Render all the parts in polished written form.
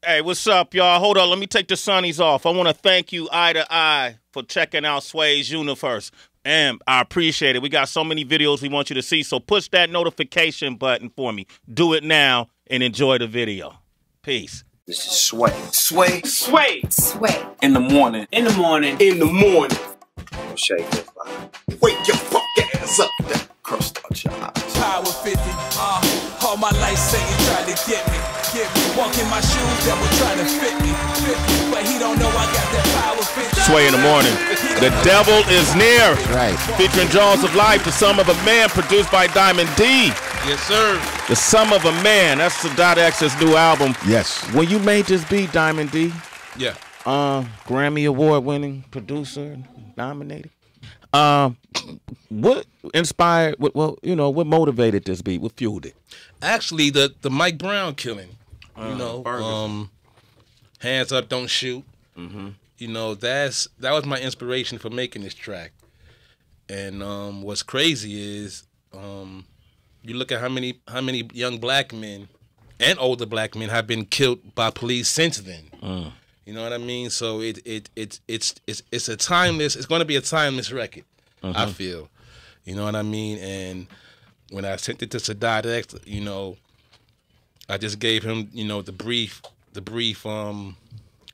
Hey, what's up, y'all? Hold on, let me take the sunnies off. I want to thank you, Eye to Eye, for checking out Sway's Universe. And I appreciate it. We got so many videos we want you to see, so push that notification button for me. Do it now and enjoy the video. Peace. This is Sway. Sway. Sway. Sway. In the morning. In the morning. In the morning. Don't shake that fire. Wake your fuck ass up. That crust out your eyes. Power 50. All my life Satan tried to get me. Walking my shoes that were trying to fit me. But he don't know I got that power 50. Sway in the morning. The devil is near. Right. Featuring Jaws of Life, The Sum of a Man, produced by Diamond D. Yes, sir. The Sum of a Man. That's Sadat X's new album. Yes. When you made this beat, Diamond D, Yeah. Grammy Award winning producer, nominated. What inspired? What motivated this beat? What fueled it? Actually, the Mike Brown killing. Hands Up, Don't Shoot. Mm-hmm. You know, that was my inspiration for making this track. And what's crazy is you look at how many young black men and older black men have been killed by police since then. You know what I mean? So it's a timeless. It's going to be a timeless record. I feel. You know what I mean? And when I sent it to Sadat X, you know, I just gave him, you know, the brief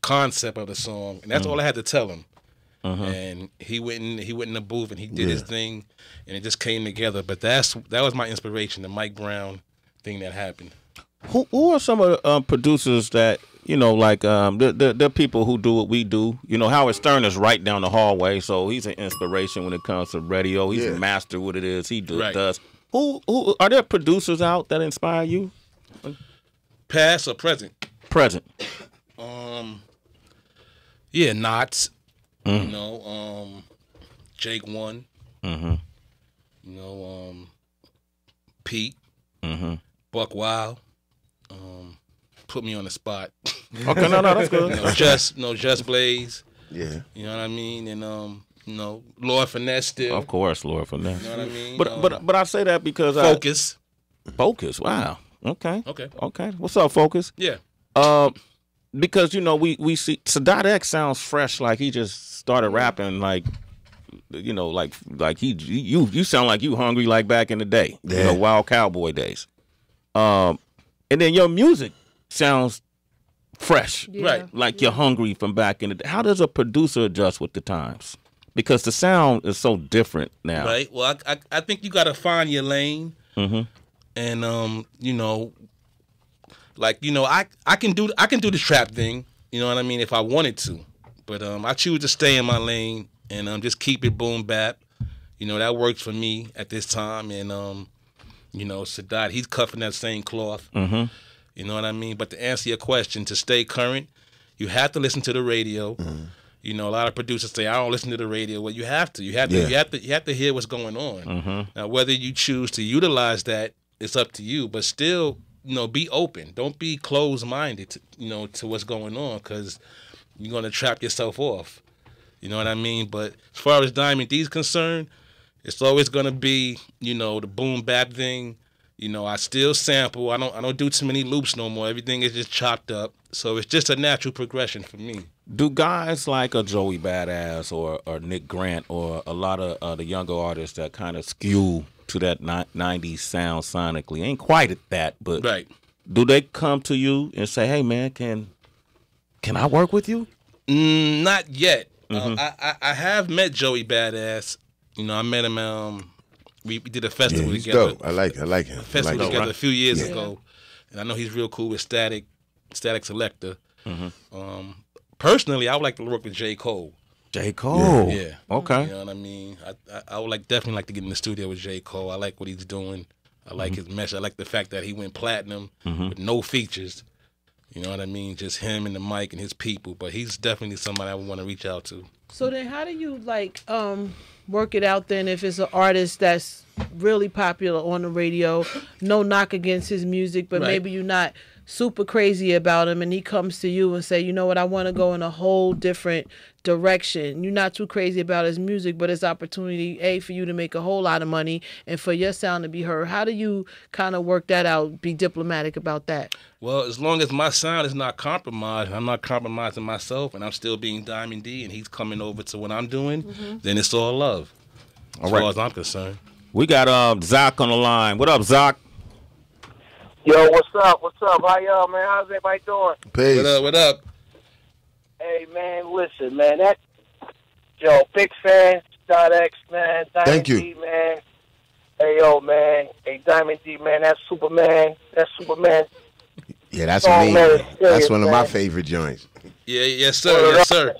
concept of the song, and that's all I had to tell him. And he went in the booth and he did his thing, and it just came together. But that was my inspiration, the Mike Brown thing that happened. Who are some of the producers that, you know, like the people who do what we do? You know, Howard Stern is right down the hallway, so he's an inspiration when it comes to radio. He's a master what it is he does. Who are there producers out that inspire you? Past or present? Present. Yeah, Knots. You know, Jake One. You know, Pete. Buck Wild. Put me on the spot. Okay, no, that's good. Just Blaze. Yeah. You know what I mean? And you know, Lord Finesse still. Of course, Lord Finesse. You know what I mean? But I say that because Focus. Focus. Wow. Okay. What's up, Focus? Yeah. Because you know we see Sadat X sounds fresh, like he just started rapping, like, you know, like you sound like you hungry like back in the day, you know, Wild Cowboy days. And then your music sounds fresh, right? Like you're hungry from back in the day. How does a producer adjust with the times? Because the sound is so different now, right? Well, I think you got to find your lane, and you know, like, you know, I can do the trap thing, you know what I mean, if I wanted to, but I choose to stay in my lane and just keep it boom bap. You know, that works for me at this time, and you know, Sadat, he's cut from that same cloth. You know what I mean? But to answer your question, to stay current, you have to listen to the radio. You know, a lot of producers say, I don't listen to the radio. Well, you have to. You have to hear what's going on. Now, whether you choose to utilize that, it's up to you. But still, you know, be open. Don't be closed-minded to, you know, to what's going on, because you're going to trap yourself off. You know what I mean? But as far as Diamond D's concerned, it's always going to be, you know, the boom bap thing. You know, I still sample. I don't do too many loops no more. Everything is just chopped up. So it's just a natural progression for me. Do guys like a Joey Badass or Nick Grant or a lot of the younger artists that kind of skew to that 90s sound sonically, ain't quite at that, but do they come to you and say, hey, man, can I work with you? Not yet. I have met Joey Badass. You know, I met him. We did a festival together. Dope. I like him. A festival together a few years ago, and I know he's real cool with Static Selector. Personally, I would like to work with J. Cole. J. Cole. Yeah. Okay. You know what I mean? I would definitely like to get in the studio with J. Cole. I like what he's doing. I like his message. I like the fact that he went platinum with no features. You know what I mean? Just him and the mic and his people. But he's definitely somebody I would want to reach out to. So then how do you, like, work it out then if it's an artist that's really popular on the radio, no knock against his music, but maybe you're not super crazy about him and he comes to you and say, you know what, I want to go in a whole different direction. You're not too crazy about his music, but it's opportunity, A, for you to make a whole lot of money and for your sound to be heard. How do you kind of work that out, be diplomatic about that? Well, as long as my sound is not compromised, I'm not compromising myself, and I'm still being Diamond D, and he's coming over to what I'm doing, then it's all love, as far as I'm concerned. We got Zach on the line. What up, Zach? Yo, what's up? What's up? How y'all, man? How's everybody doing? Peace. What up? What up? Hey, man, listen, man. Big fan, X, man. Diamond Thank you. D, man. Hey, yo, man. Hey, Diamond D, man. That's Superman. Yeah, that's Song, me. man, serious, That's one of my man. favorite joints. Yeah, yes, sir. Word Yes, up, sir. man.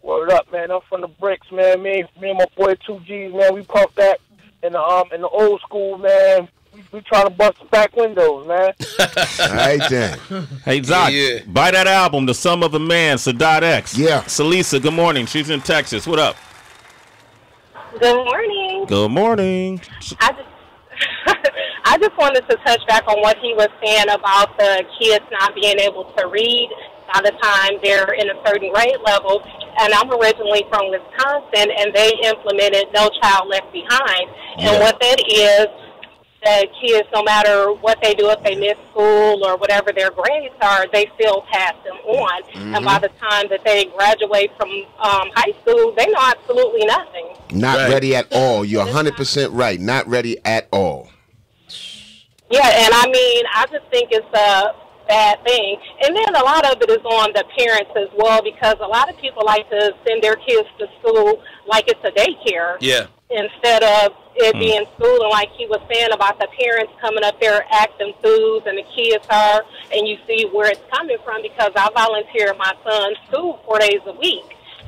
Word up, man. I'm from the bricks, man. Me and my boy 2Gs, man. We pumped that in the old school, man. We trying to bust the back windows, man. All right, then. Hey, Zach, Yeah. buy that album, The Sum of a Man, Sadat X. Yeah. Salisa, good morning. She's in Texas. What up? Good morning. Good morning. I just wanted to touch back on what he was saying about the kids not being able to read by the time they're in a certain grade level. And I'm originally from Wisconsin, and they implemented No Child Left Behind. And what that is, that kids, no matter what they do, if they miss school or whatever their grades are, they still pass them on. And by the time that they graduate from high school, they know absolutely nothing. Not ready at all. You're 100% right. Not ready at all. Yeah, and I mean, I just think it's a bad thing. And then a lot of it is on the parents as well, because a lot of people like to send their kids to school like it's a daycare. Yeah. Instead of it being school, and like he was saying about the parents coming up there acting fools and the kids are, and you see where it's coming from, because I volunteer at my son's school 4 days a week.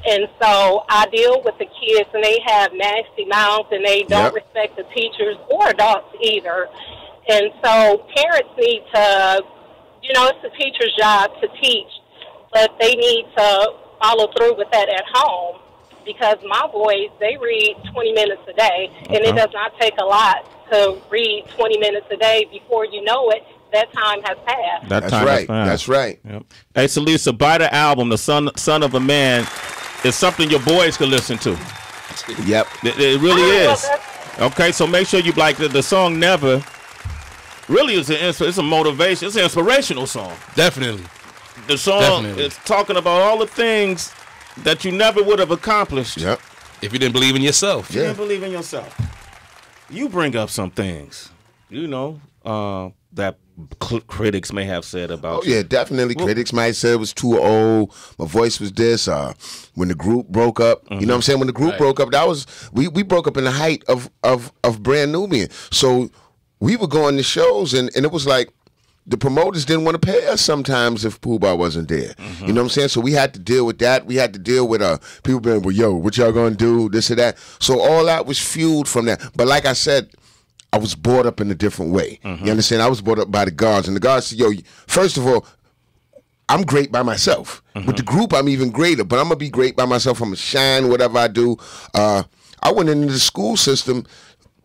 And so I deal with the kids, and they have nasty mouths, and they don't respect the teachers or adults either. And so parents need to, you know, it's the teacher's job to teach, but they need to follow through with that at home, because my boys, they read 20 minutes a day, and it does not take a lot to read 20 minutes a day. Before you know it, that time has passed. That's right. That's right. Yep. Hey, Salisa, buy the album, The Son of a Man. It's something your boys can listen to. Yep. It really is. Okay, so make sure you like the song Never. Really, it's a motivation. It's an inspirational song. Definitely. The song is talking about all the things that you never would have accomplished. Yep. If you didn't believe in yourself. You didn't believe in yourself. You bring up some things, you know, that critics may have said about you. Yeah, definitely. Critics might say it was too old. My voice was this. When the group broke up, you know what I'm saying? When the group broke up, that was we broke up in the height of Brand Nubian. So we were going to shows, and it was like the promoters didn't want to pay us sometimes if Pooh Bah wasn't there. You know what I'm saying? So we had to deal with that. We had to deal with people being, well, yo, what y'all gonna do? This or that. So all that was fueled from that. But like I said, I was brought up in a different way. You understand? I was brought up by the guards, and the guards said, yo, first of all, I'm great by myself. With the group, I'm even greater, but I'm gonna be great by myself. I'm gonna shine whatever I do. I went into the school system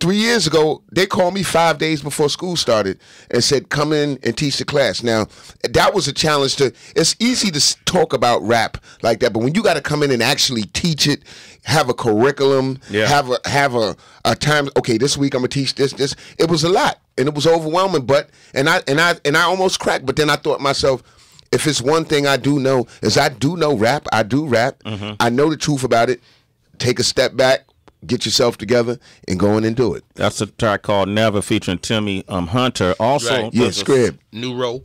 3 years ago. They called me 5 days before school started and said, come in and teach the class. Now, that was a challenge it's easy to talk about rap like that, but when you got to come in and actually teach it, have a curriculum, have a time, okay, this week I'm going to teach this, it was a lot, and it was overwhelming, and I almost cracked, but then I thought to myself, if it's one thing I do know, is I do know rap, I do rap, I know the truth about it, take a step back, get yourself together and go in and do it. That's a track called Never featuring Timmy Hunter. Also, Scrib. New Row.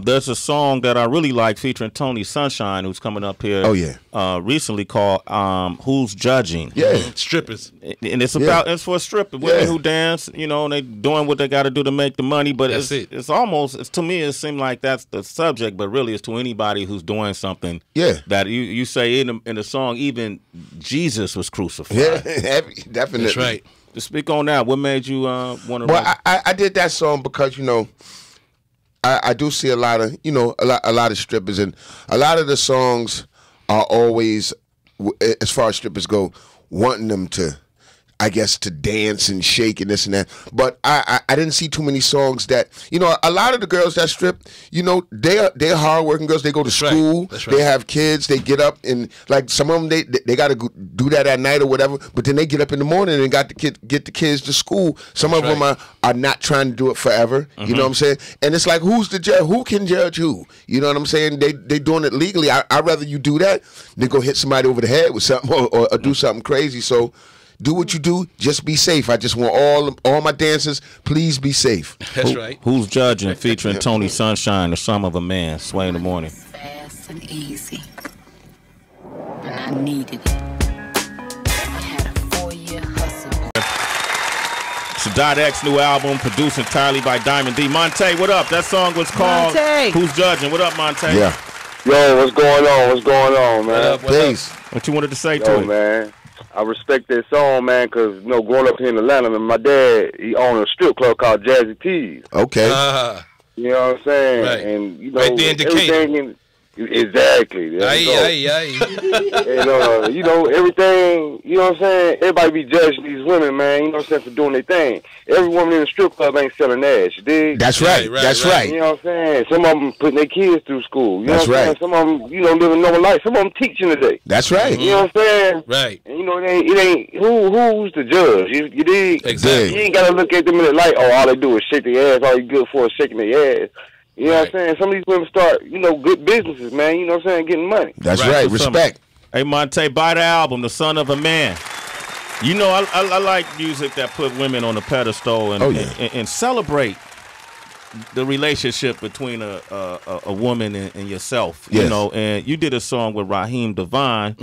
There's a song that I really like featuring Tony Sunshine, who's coming up here. Oh yeah. Recently called "Who's Judging?" Yeah. Strippers. And it's about it's for strippers, women who dance. You know, and they doing what they got to do to make the money. But it's almost to me it seems like that's the subject, but really it's to anybody who's doing something. Yeah. That you say in the song, even Jesus was crucified. Yeah, definitely. That's right. To speak on that, what made you want to? Well, I did that song because I do see a lot of a lot of strippers, and a lot of the songs are always, as far as strippers go, wanting them to. I guess, to dance and shake and this and that. But I didn't see too many songs that, you know, a lot of the girls that strip, you know, they're hardworking girls. They go to school. That's right. They have kids. They get up and, like, some of them, they got to do that at night or whatever. But then they get up in the morning and get the kids to school. Some of them are not trying to do it forever. You know what I'm saying? And it's like, who's the judge? Who can judge who? You know what I'm saying? They doing it legally. I'd rather you do that than go hit somebody over the head with something or do something crazy. So do what you do. Just be safe. I just want all my dancers, please be safe. That's right. Who's Judging featuring Tony Sunshine, The Sum of a Man, Sway in the Morning. Fast and easy. And I needed it. I had a 4-year hustle. Sadat X new album, produced entirely by Diamond D. Monte, what up? That song was called Who's Judging? What up, Monte? Yeah. Yo, what's going on? What's going on, man? Peace. What you wanted to say to it? Man, I respect that song, man, because, you know, growing up here in Atlanta, man, my dad, he owned a strip club called Jazzy T's. Okay. You know what I'm saying? Right. And, you know, Right there in Decatur. everything exactly. There you go. And, you know, everything, you know what I'm saying? Everybody be judging these women, man, you know what I'm saying, for doing their thing. Every woman in the strip club ain't selling ass, you dig? That's right. That's right. You know what I'm saying? Some of them putting their kids through school. You know That's what I'm right. saying? Some of them, you know, living normal life. Some of them teaching today. That's right. You know what I'm saying? Right. And, you know, it ain't who's the judge? You dig? Exactly. You ain't got to look at them in the light, oh, all they do is shake their ass. All you good for is shaking their ass. You know what I'm saying? Some of these women start, you know, good businesses, man. You know what I'm saying? Getting money. That's right. Respect. Hey, Monte, buy the album, The Son of a Man. You know, I like music that put women on a pedestal and celebrate the relationship between a woman and yourself. You know, and you did a song with Raheem Devine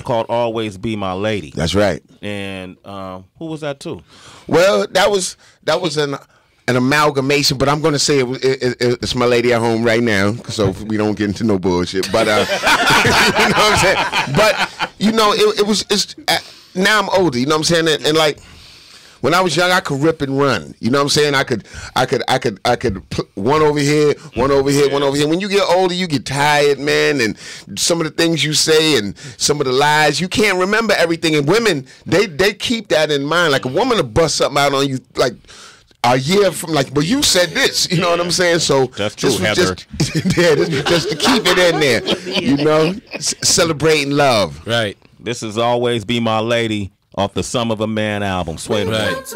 called Always Be My Lady. That's right. And who was that too? Well, that was an amalgamation, but I'm going to say it's my lady at home right now, so we don't get into no bullshit. But you know what I'm saying. But you know, it's now I'm older. You know what I'm saying, and like when I was young, I could rip and run. You know what I'm saying. I could one over here, one over here, one over here. When you get older, you get tired, man, and some of the things you say and some of the lies, you can't remember everything. And women, they keep that in mind. Like a woman will bust something out on you, like a year from, like, well, you said this, you know what I'm saying? So that's true, Heather. This was just to keep it in there, you know, celebrating love. Right. This is Always Be My Lady off the Sum of a Man album. Sway the Right.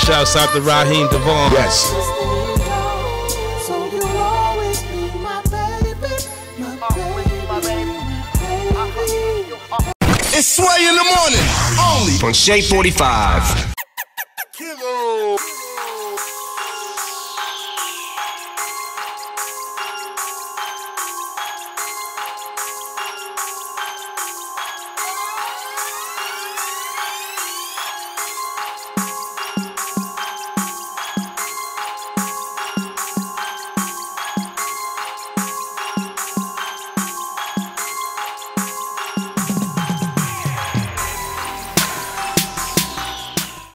Shouts out to Raheem Devine. Yes. It's Sway in the Morning, only on Shade 45.